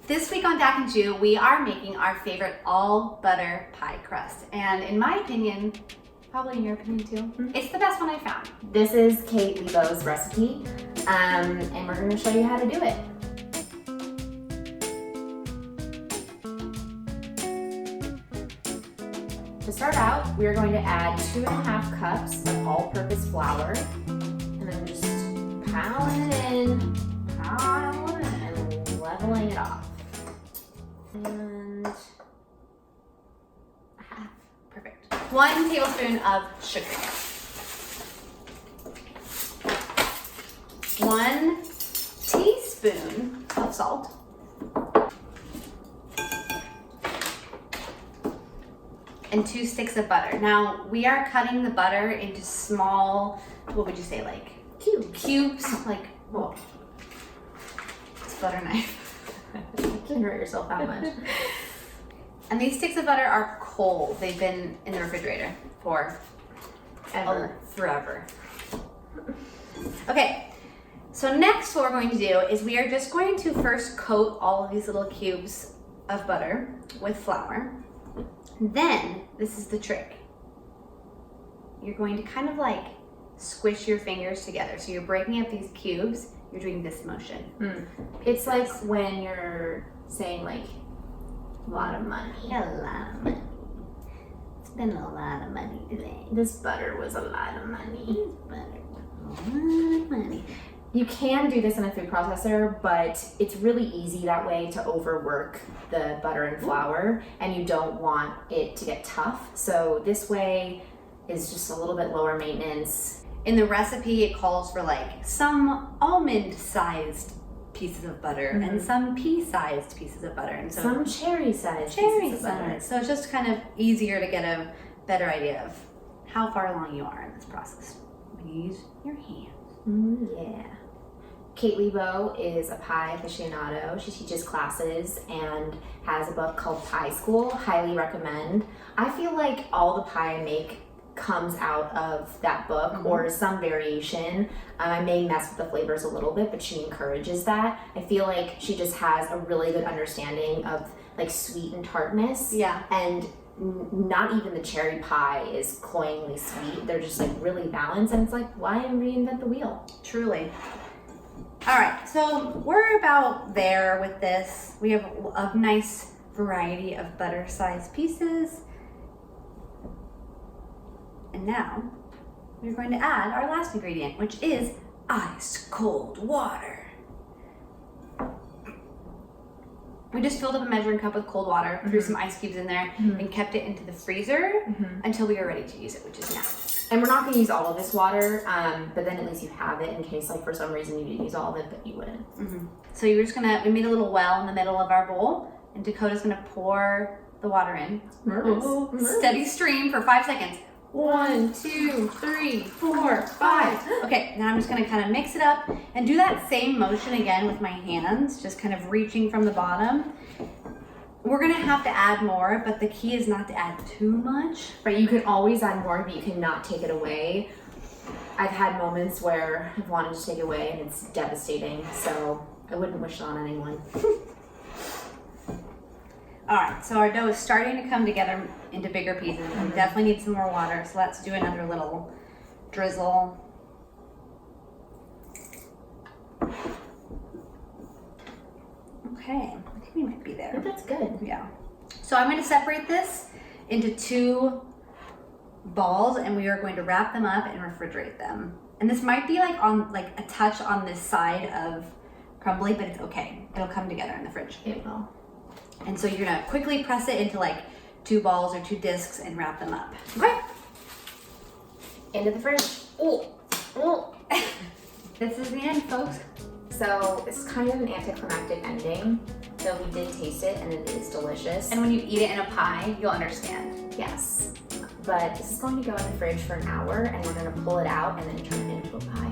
This week on Dak and Jew, we are making our favorite all butter pie crust. And in my opinion, probably in your opinion too, it's the best one I found. This is Kate Lebo's recipe, and we're going to show you how to do it. To start out, we are going to add 2.5 cups of all-purpose flour, and then just pounding it in, and leveling it off. And half. Perfect. 1 tablespoon of sugar. 1 teaspoon of salt. And 2 sticks of butter. Now, we are cutting the butter into small, what would you say, like cubes? Like, well, it's a butter knife. You can hurt yourself that much. And these sticks of butter are cold. They've been in the refrigerator for forever. Okay, so next what we're going to do is we are just going to first coat all of these little cubes of butter with flour. Then, this is the trick. You're going to kind of like squish your fingers together. So you're breaking up these cubes, you're doing this motion. It's like when you're saying like, a lot of money. A lot of money. It's been a lot of money today. This butter was a lot of money. This butter was a lot of money. You can do this in a food processor, but it's really easy that way to overwork the butter and flour, and you don't want it to get tough. So this way is just a little bit lower maintenance. In the recipe, it calls for like some almond-sized pieces of butter and some pea-sized pieces of butter, and so some cherry-sized pieces of butter. So it's just kind of easier to get a better idea of how far along you are in this process. Use your hands. Yeah. Kate Lebo is a pie aficionado. She teaches classes and has a book called Pie School. Highly recommend. I feel like all the pie I make comes out of that book or some variation. I may mess with the flavors a little bit, but she encourages that. I feel like she just has a really good understanding of like sweet and tartness. Yeah. And not even the cherry pie is cloyingly sweet. They're just like really balanced, and it's like, why reinvent the wheel? Truly. All right, so we're about there with this. We have a nice variety of butter-sized pieces. And now we're going to add our last ingredient, which is ice cold water. We just filled up a measuring cup with cold water, threw some ice cubes in there, and kept it into the freezer until we were ready to use it, which is now. And we're not going to use all of this water, but then at least you have it in case, like, for some reason you didn't use all of it, but you wouldn't. So you're just gonna, we made a little well in the middle of our bowl, and Dakota's gonna pour the water in. Steady stream for 5 seconds. 1, 2, 3, 4, 5. Okay, now I'm just gonna kind of mix it up and do that same motion again with my hands, just kind of reaching from the bottom. We're gonna have to add more, but the key is not to add too much. Right, you can always add more, but you cannot take it away. I've had moments where I've wanted to take it away and it's devastating, so I wouldn't wish it on anyone. All right, so our dough is starting to come together into bigger pieces. We definitely need some more water, so let's do another little drizzle. Okay, I think we might be there. I think that's good. Yeah. So I'm going to separate this into 2 balls, and we are going to wrap them up and refrigerate them. And this might be like on like a touch on this side of crumbly, but it's okay. It'll come together in the fridge. It will. And so you're gonna quickly press it into like 2 balls or 2 discs and wrap them up. Okay. Into the fridge. Oh. This is the end, folks. So this is kind of an anticlimactic ending, though we did taste it and it is delicious. And when you eat it in a pie, you'll understand. Yes. But this is going to go in the fridge for an hour, and we're going to pull it out and then turn it into a pie.